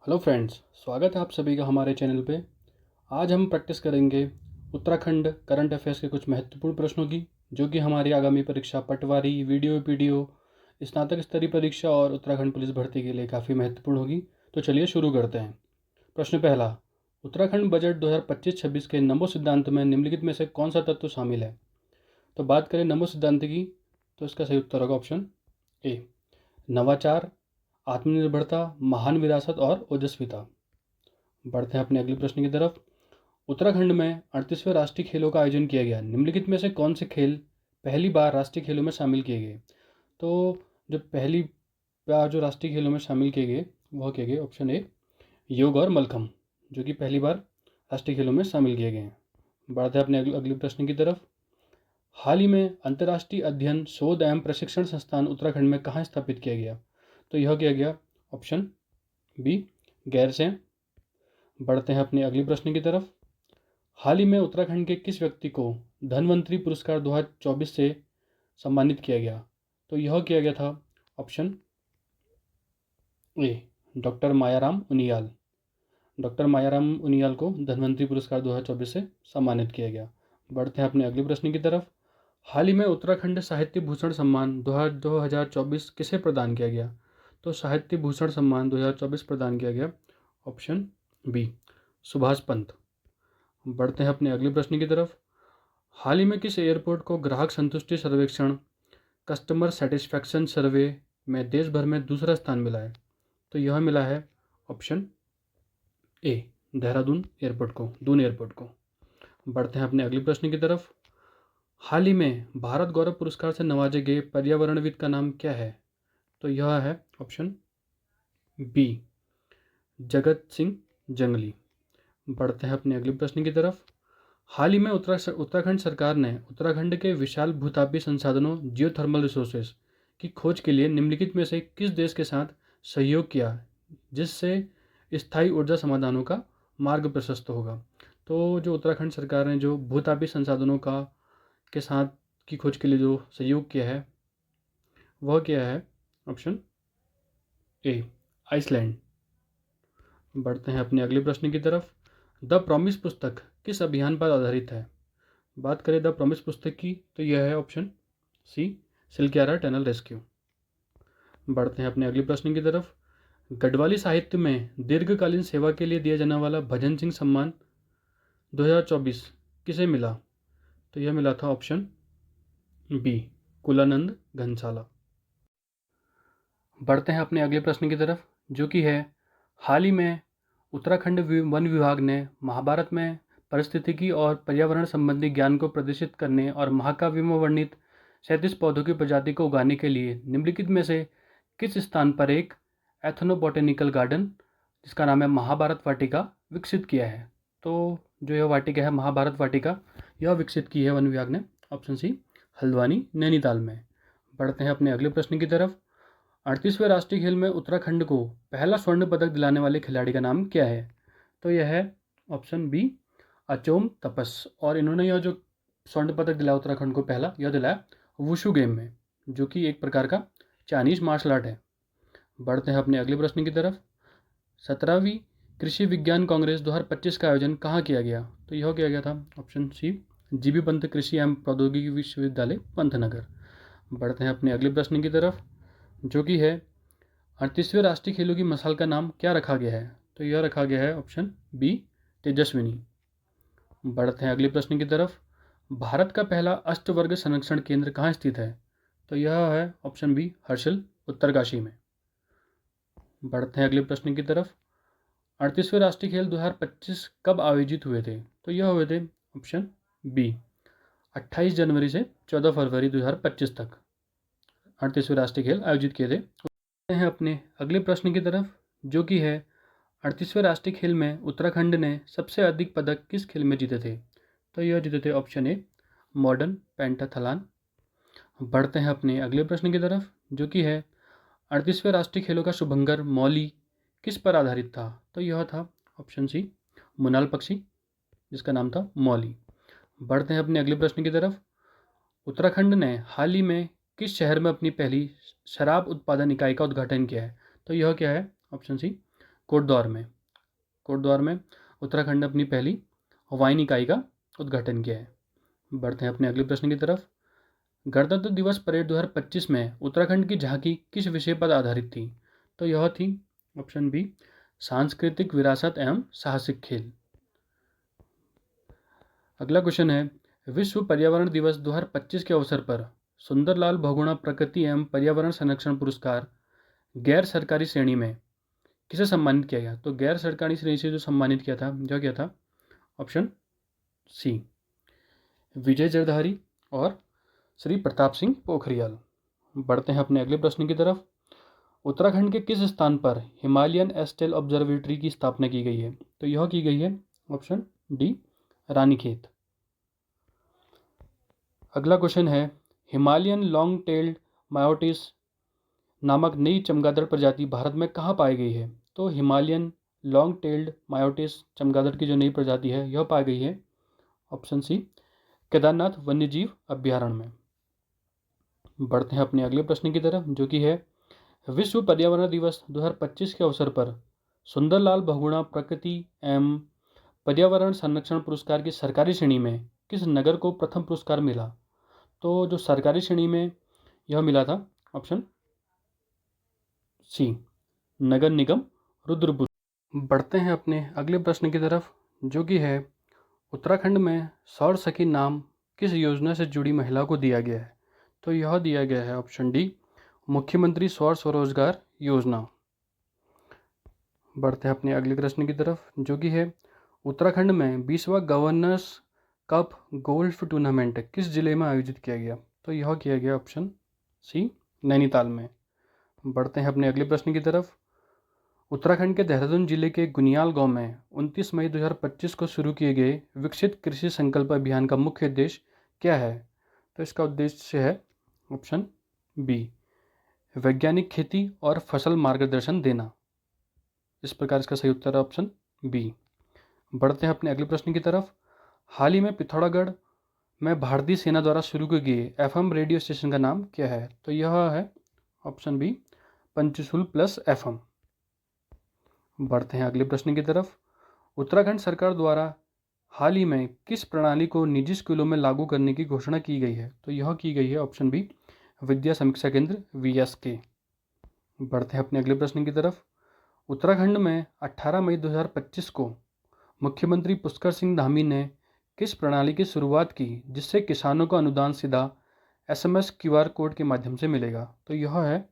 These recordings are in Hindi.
हेलो फ्रेंड्स, स्वागत है आप सभी का हमारे चैनल पे। आज हम प्रैक्टिस करेंगे उत्तराखंड करंट अफेयर्स के कुछ महत्वपूर्ण प्रश्नों की, जो कि हमारी आगामी परीक्षा पटवारी, वीडियो पीडीओ, स्नातक स्तरीय परीक्षा और उत्तराखंड पुलिस भर्ती के लिए काफ़ी महत्वपूर्ण होगी। तो चलिए शुरू करते हैं। प्रश्न पहला, उत्तराखंड बजट 2025-26 के नमो सिद्धांत में निम्नलिखित में से कौन सा तत्व शामिल है? तो बात करें नमो सिद्धांत की, तो इसका सही उत्तर होगा ऑप्शन ए, नवाचार, आत्मनिर्भरता, महान विरासत और ओजस्विता। बढ़ते हैं अपने अगले प्रश्न की तरफ। उत्तराखंड में 38वें राष्ट्रीय खेलों का आयोजन किया गया। निम्नलिखित में से कौन से खेल पहली बार राष्ट्रीय खेलों में शामिल किए गए? तो जो पहली बार जो राष्ट्रीय खेलों में शामिल किए गए वह किए गए ऑप्शन ए, योग और मलखम, जो कि पहली बार राष्ट्रीय खेलों में शामिल किए गए हैं। बढ़ते हैं अपने अगले प्रश्न की तरफ। हाल ही में अंतर्राष्ट्रीय अध्ययन शोध एवं प्रशिक्षण संस्थान उत्तराखंड में कहाँ स्थापित किया गया? तो यह किया गया ऑप्शन बी, गैरसैंण। बढ़ते हैं अपने अगले प्रश्न की तरफ। हाल ही में उत्तराखंड के किस व्यक्ति को धनवंतरी पुरस्कार 2024 से सम्मानित किया गया? तो यह किया गया था option A, doctor Mayaram Uniyal. Doctor Mayaram Uniyal को धनवंतरी पुरस्कार 2024 से सम्मानित किया गया। बढ़ते हैं अपने अगले प्रश्न की तरफ। हाल ही में उत्तराखंड साहित्य भूषण सम्मान 2024 किसे प्रदान किया गया? तो साहित्य भूषण सम्मान 2024 प्रदान किया गया ऑप्शन बी, सुभाष पंत। बढ़ते हैं अपने अगले प्रश्न की तरफ। हाल ही में किस एयरपोर्ट को ग्राहक संतुष्टि सर्वेक्षण कस्टमर सेटिस्फैक्शन सर्वे में देश भर में दूसरा स्थान मिला है? तो यह मिला है ऑप्शन ए, देहरादून एयरपोर्ट को, दून एयरपोर्ट को। बढ़ते हैं अपने अगले प्रश्न की तरफ। हाल ही में भारत गौरव पुरस्कार से नवाजे गए पर्यावरणविद का नाम क्या है? तो यह है ऑप्शन बी, जगत सिंह जंगली। बढ़ते हैं अपने अगले प्रश्न की तरफ। हाल ही में उत्तराखंड सरकार ने उत्तराखंड के विशाल भूतापीय संसाधनों जियोथर्मल रिसोर्सेज की खोज के लिए निम्नलिखित में से किस देश के साथ सहयोग किया, जिससे स्थायी ऊर्जा समाधानों का मार्ग प्रशस्त होगा? तो जो उत्तराखंड सरकार ने जो भूतापीय संसाधनों का के साथ की खोज के लिए जो सहयोग किया है वह क्या है ऑप्शन ए, आइसलैंड। बढ़ते हैं अपने अगले प्रश्न की तरफ। द प्रॉमिस पुस्तक किस अभियान पर आधारित है? बात करें द प्रॉमिस पुस्तक की, तो यह है option C, Silkyara tunnel rescue. बढ़ते हैं अपने अगले प्रश्न की तरफ। गढ़वाली साहित्य में दीर्घकालीन सेवा के लिए दिया जाने वाला भजन सिंह सम्मान 2024 किसे मिला? तो यह मिला था ऑप्शन बी, कुलानंद घनसाला। बढ़ते हैं अपने अगले प्रश्न की तरफ, जो कि है हाल ही में उत्तराखंड वन विभाग ने महाभारत में पारिस्थितिकी और पर्यावरण संबंधी ज्ञान को प्रदर्शित करने और महाकाव्य में वर्णित 37 पौधों की प्रजाति को उगाने के लिए निम्नलिखित में से किस स्थान पर एक एथनोबोटेनिकल गार्डन, जिसका नाम है महाभारत वाटिका, विकसित किया है? तो जो यह वाटिका है महाभारत वाटिका, यह विकसित की है वन विभाग ने ऑप्शन सी, हल्द्वानी नैनीताल में। बढ़ते हैं अपने अगले प्रश्न की तरफ। 38वें राष्ट्रीय खेल में उत्तराखंड को पहला स्वर्ण पदक दिलाने वाले खिलाड़ी का नाम क्या है? तो यह है ऑप्शन बी, अचोम तपस। और इन्होंने यह जो स्वर्ण पदक दिलाया उत्तराखंड को पहला, यह दिलाया वुशु गेम में, जो कि एक प्रकार का चाइनीज मार्शल आर्ट है। बढ़ते हैं अपने अगले प्रश्न की तरफ। 17वीं कृषि विज्ञान कांग्रेस 2025 का आयोजन कहाँ किया गया? तो यह किया गया था ऑप्शन सी, जीबी पंत कृषि एवं प्रौद्योगिकी विश्वविद्यालय पंतनगर। बढ़ते हैं अपने अगले प्रश्न की तरफ, जो कि है 38वें राष्ट्रीय खेलों की मशाल का नाम क्या रखा गया है? तो यह रखा गया है ऑप्शन बी, तेजस्विनी। बढ़ते हैं अगले प्रश्न की तरफ। भारत का पहला अष्टवर्ग संरक्षण केंद्र कहाँ स्थित है? तो यह है ऑप्शन बी, हर्षल, उत्तरकाशी में। बढ़ते हैं अगले प्रश्न की तरफ। 38वें राष्ट्रीय खेल 2025 कब आयोजित हुए थे? तो यह हुए थे ऑप्शन बी, 28 जनवरी से 14 फरवरी 2025 तक 38वें राष्ट्रीय खेल आयोजित किए थे। हैं अपने अगले प्रश्न की तरफ, जो कि है 38वें राष्ट्रीय खेल में उत्तराखंड ने सबसे अधिक पदक किस खेल में जीते थे? तो यह जीते थे ऑप्शन ए, मॉडर्न पेंटाथलन। बढ़ते हैं अपने अगले प्रश्न की तरफ, जो कि है 38वें राष्ट्रीय खेलों का शुभंकर मौली किस पर आधारित था? तो यह था ऑप्शन सी, मुनाल पक्षी, जिसका नाम था मौली। बढ़ते हैं अपने अगले प्रश्न की तरफ। उत्तराखंड ने हाल ही में किस शहर में अपनी पहली शराब उत्पादन इकाई का उद्घाटन किया है? तो यह क्या है ऑप्शन सी, कोटद्वार में उत्तराखंड ने अपनी पहली वाइन इकाई का उद्घाटन किया है। बढ़ते हैं अपने अगले प्रश्न की तरफ। गणतंत्र दिवस परेड 2025 में उत्तराखंड की झांकी किस विषय पर आधारित थी? तो यह थी ऑप्शन बी, सांस्कृतिक विरासत एवं साहसिक खेल। अगला क्वेश्चन है, विश्व पर्यावरण दिवस 2025 के अवसर पर सुंदरलाल बहुगुणा प्रकृति एवं पर्यावरण संरक्षण पुरस्कार गैर सरकारी श्रेणी में किसे सम्मानित किया गया? तो गैर सरकारी श्रेणी से जो सम्मानित किया था, जो क्या था? ऑप्शन सी, विजय जरधारी और श्री प्रताप सिंह पोखरियाल। बढ़ते हैं अपने अगले प्रश्न की तरफ। उत्तराखंड के किस स्थान पर हिमालयन एस्टेल ऑब्जर्वेटरी की स्थापना की गई है? तो यह की गई है ऑप्शन डी, रानीखेत। अगला क्वेश्चन है, हिमालयन लॉन्ग टेल्ड मायोटिस नामक नई चमगादड़ प्रजाति भारत में कहाँ पाई गई है? तो हिमालयन लॉन्ग टेल्ड मायोटिस चमगादड़ की जो नई प्रजाति है यह पाई गई है ऑप्शन सी, केदारनाथ वन्यजीव अभ्यारण्य में। बढ़ते हैं अपने अगले प्रश्न की तरफ, जो कि है, विश्व पर्यावरण दिवस 2025 के अवसर पर सुंदरलाल बहुगुणा प्रकृति एवं पर्यावरण संरक्षण पुरस्कार की सरकारी श्रेणी में किस नगर को प्रथम पुरस्कार मिला? तो जो सरकारी श्रेणी में यह मिला था ऑप्शन सी, नगर निगम रुद्रपुर। बढ़ते हैं अपने अगले प्रश्न की तरफ, जो कि है, उत्तराखंड में सौर सखी नाम किस योजना से जुड़ी महिला को दिया गया है? तो यह दिया गया है ऑप्शन डी, मुख्यमंत्री सौर स्वरोजगार योजना। बढ़ते हैं अपने अगले प्रश्न की तरफ, जो कि है, उत्तराखंड में 20वां गवर्नर्स कप गोल्फ टूर्नामेंट किस जिले में आयोजित किया गया? तो यह किया गया ऑप्शन सी, नैनीताल में। बढ़ते हैं अपने अगले प्रश्न की तरफ। उत्तराखंड के देहरादून जिले के गुनियाल गांव में 29 मई 2025 को शुरू किए गए विकसित कृषि संकल्प अभियान का मुख्य उद्देश्य क्या है? तो इसका उद्देश्य है ऑप्शन बी, वैज्ञानिक खेती और फसल मार्गदर्शन देना। इस प्रकार इसका सही उत्तर है ऑप्शन बी। बढ़ते हैं अपने अगले प्रश्न की तरफ। हाल ही में पिथौरागढ़ में भारतीय सेना द्वारा शुरू किए गए एफएम रेडियो स्टेशन का नाम क्या है? तो यह है ऑप्शन बी, पंचशूल प्लस एफएम। बढ़ते हैं अगले प्रश्न की तरफ। उत्तराखंड सरकार द्वारा हाल ही में किस प्रणाली को निजी स्कूलों में लागू करने की घोषणा की गई है? तो यह की गई है ऑप्शन बी, विद्या समीक्षा केंद्र VSK। बढ़ते हैं अपने अगले प्रश्न की तरफ। उत्तराखंड में 18 मई 2025 को मुख्यमंत्री पुष्कर सिंह धामी ने किस प्रणाली की शुरुआत की जिससे किसानों को अनुदान सीधा SMS QR कोड के माध्यम से मिलेगा? तो यह है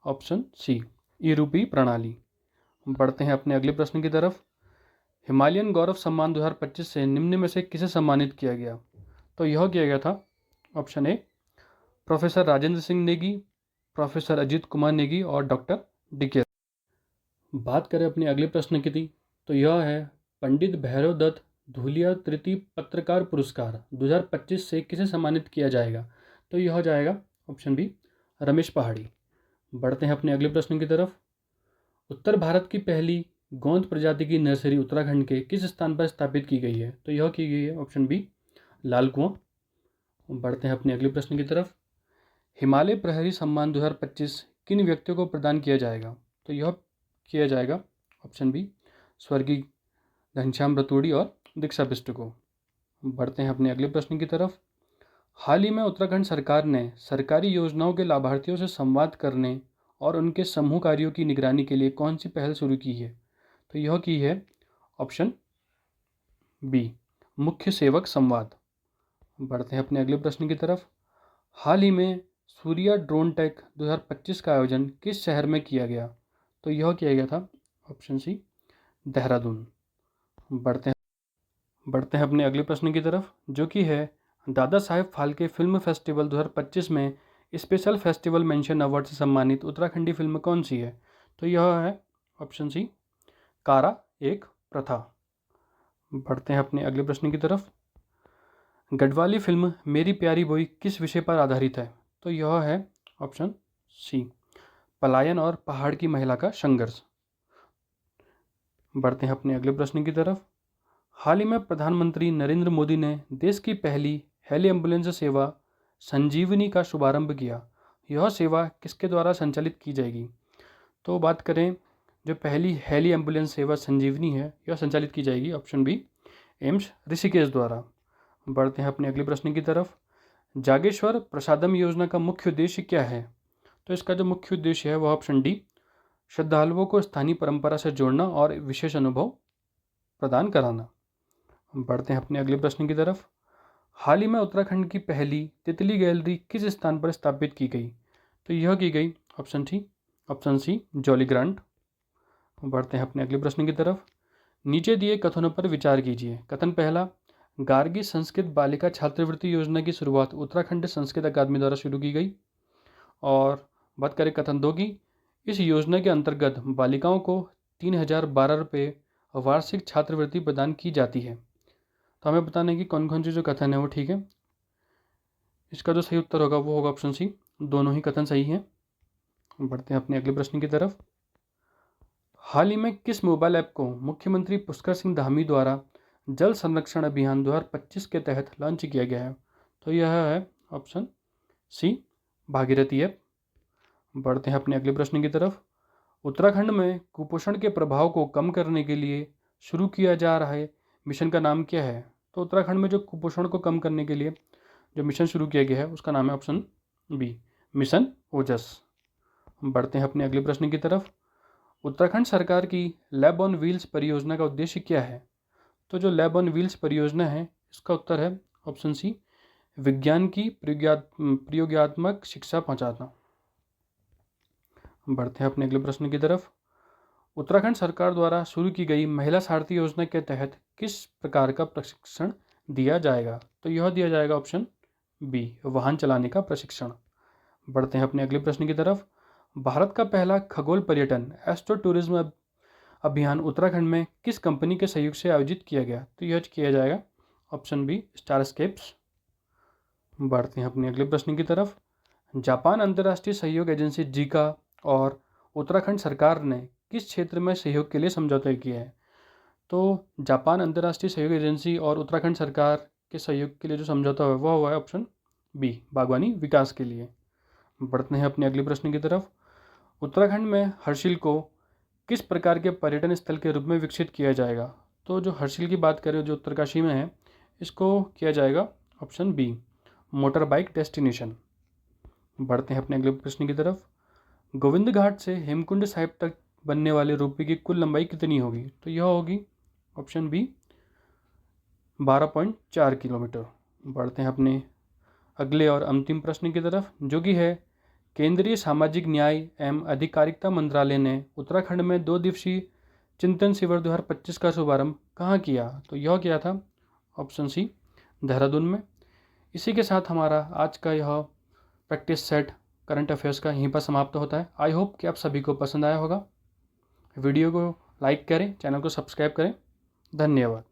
ऑप्शन सी, ई-रूपी प्रणाली। बढ़ते हैं अपने अगले प्रश्न की तरफ। हिमालयन गौरव सम्मान 2025 से निम्न में से किसे सम्मानित किया गया? तो यह किया गया था option A, professor Rajendra Singh Negi, professor Ajit Kumar Negi और डॉक्टर DK। बात करें अपने अगले प्रश्न की तो यह है, पंडित भैरव दत्त धूलिया तृतीय पत्रकार पुरस्कार 2025 से किसे सम्मानित किया जाएगा? तो यह जाएगा ऑप्शन बी, रमेश पहाड़ी। बढ़ते हैं अपने अगले प्रश्न की तरफ। उत्तर भारत की पहली गोंद प्रजाति की नर्सरी उत्तराखंड के किस स्थान पर स्थापित की गई है? तो यह की गई है ऑप्शन बी, लाल कुआं। बढ़ते हैं अपने अगले प्रश्न की तरफ। हिमालय प्रहरी सम्मान 2025 किन व्यक्तियों को प्रदान किया जाएगा? तो यह किया जाएगा ऑप्शन बी, स्वर्गीय घनश्याम रतूड़ी और दीक्षा बिष्ट को। बढ़ते हैं अपने अगले प्रश्न की तरफ। हाल ही में उत्तराखंड सरकार ने सरकारी योजनाओं के लाभार्थियों से संवाद करने और उनके समूह कार्यों की निगरानी के लिए कौन सी पहल शुरू की है? तो यह की है ऑप्शन बी, मुख्य सेवक संवाद। बढ़ते हैं अपने अगले प्रश्न की तरफ। हाल ही में सूर्या ड्रोन टेक 2025 का आयोजन किस शहर में किया गया? तो यह किया गया था ऑप्शन सी, देहरादून। बढ़ते हैं अपने अगले प्रश्न की तरफ, जो कि है, दादा साहेब फाल्के फिल्म फेस्टिवल 2025 में स्पेशल फेस्टिवल मेंशन अवार्ड से सम्मानित उत्तराखंडी फिल्म कौन सी है? तो यह है ऑप्शन सी, कारा एक प्रथा। बढ़ते हैं अपने अगले प्रश्न की तरफ। गढ़वाली फिल्म मेरी प्यारी बोई किस विषय पर आधारित है? तो यह है ऑप्शन सी, पलायन और पहाड़ की महिला का संघर्ष। बढ़ते हैं अपने अगले प्रश्न की तरफ। हाल ही में प्रधानमंत्री नरेंद्र मोदी ने देश की पहली हेली एम्बुलेंस सेवा संजीवनी का शुभारंभ किया। यह सेवा किसके द्वारा संचालित की जाएगी? तो बात करें जो पहली हेली एम्बुलेंस सेवा संजीवनी है यह संचालित की जाएगी? ऑप्शन बी, एम्स ऋषिकेश द्वारा। बढ़ते हैं अपने अगले प्रश्न की तरफ। जागेश्वर प्रसादम योजना का मुख्य उद्देश्य क्या है? तो इसका जो मुख्य उद्देश्य है वह ऑप्शन डी, श्रद्धालुओं को स्थानीय परंपरा से जोड़ना और विशेष अनुभव प्रदान कराना। बढ़ते हैं अपने अगले प्रश्न की तरफ। हाल ही में उत्तराखंड की पहली तितली गैलरी किस स्थान पर स्थापित की गई? तो यह की गई ऑप्शन सी जॉलीग्रांट। बढ़ते हैं अपने अगले प्रश्न की तरफ। नीचे दिए कथनों पर विचार कीजिए। कथन पहला, गार्गी संस्कृत बालिका छात्रवृत्ति योजना की शुरुआत उत्तराखंड संस्कृत अकादमी द्वारा शुरू की गई। और बात करें कथन दो की, इस योजना के अंतर्गत बालिकाओं को 3012 रुपये वार्षिक छात्रवृत्ति प्रदान की जाती है। तो हमें बताना है कि कौन कौन से जो कथन है वो ठीक है। इसका जो सही उत्तर होगा वो होगा ऑप्शन सी, दोनों ही कथन सही हैं। बढ़ते हैं अपने अगले प्रश्न की तरफ। हाल ही में किस मोबाइल ऐप को मुख्यमंत्री पुष्कर सिंह धामी द्वारा जल संरक्षण अभियान 2025 के तहत लॉन्च किया गया है? तो यह है ऑप्शन सी, भागीरथी ऐप। बढ़ते हैं अपने अगले प्रश्न की तरफ। उत्तराखंड में कुपोषण के प्रभाव को कम करने के लिए शुरू किया जा रहा है मिशन का नाम क्या है? तो उत्तराखंड में जो कुपोषण को कम करने के लिए जो मिशन शुरू किया गया है उसका नाम है ऑप्शन बी, मिशन ओजस। बढ़ते हैं अपने अगले प्रश्न की तरफ। उत्तराखंड सरकार की लैब ऑन व्हील्स परियोजना का उद्देश्य क्या है? तो जो लैब ऑन व्हील्स परियोजना है इसका उत्तर है ऑप्शन सी, विज्ञान की प्रयोगात्मक शिक्षा पहुंचाना। बढ़ते हैं अपने अगले प्रश्न की तरफ। उत्तराखंड सरकार द्वारा शुरू की गई महिला सारथी योजना के तहत किस प्रकार का प्रशिक्षण दिया जाएगा? तो यह दिया जाएगा ऑप्शन बी, वाहन चलाने का प्रशिक्षण। बढ़ते हैं अपने अगले प्रश्न की तरफ। भारत का पहला खगोल पर्यटन एस्ट्रो टूरिज्म अभियान उत्तराखंड में किस कंपनी के सहयोग से आयोजित किया गया? तो यह किया जाएगा ऑप्शन बी, स्टारस्केप्स। बढ़ते हैं अपने अगले प्रश्न की तरफ। जापान अंतर्राष्ट्रीय सहयोग एजेंसी जीका और उत्तराखंड सरकार ने किस क्षेत्र में सहयोग के लिए समझौता किया है? तो जापान अंतर्राष्ट्रीय सहयोग एजेंसी और उत्तराखंड सरकार के सहयोग के लिए जो समझौता हुआ वह हुआ है ऑप्शन बी, बागवानी विकास के लिए। बढ़ते हैं अपने अगले प्रश्न की तरफ। उत्तराखंड में हर्षिल को किस प्रकार के पर्यटन स्थल के रूप में विकसित किया जाएगा? तो जो हर्षिल की बात करें जो उत्तरकाशी में है इसको किया जाएगा option B, motor bike destination. बढ़ते हैं अपने अगले प्रश्न की तरफ। गोविंद घाट से हेमकुंड साहिब तक बनने वाले रोपवे की कुल लंबाई कितनी होगी? तो यह होगी ऑप्शन बी, 12.4 किलोमीटर। बढ़ते हैं अपने अगले और अंतिम प्रश्न की तरफ जो कि है, केंद्रीय सामाजिक न्याय एवं अधिकारिता मंत्रालय ने उत्तराखंड में 2 दिवसीय चिंतन शिविर 2025 का शुभारंभ कहाँ किया? तो यह किया था ऑप्शन सी, देहरादून में। इसी के साथ हमारा आज का यह प्रैक्टिस सेट करंट अफेयर्स का यहीं पर समाप्त होता है। आई होप कि आप सभी को पसंद आया होगा। वीडियो को लाइक करें, चैनल को सब्सक्राइब करें। धन्यवाद।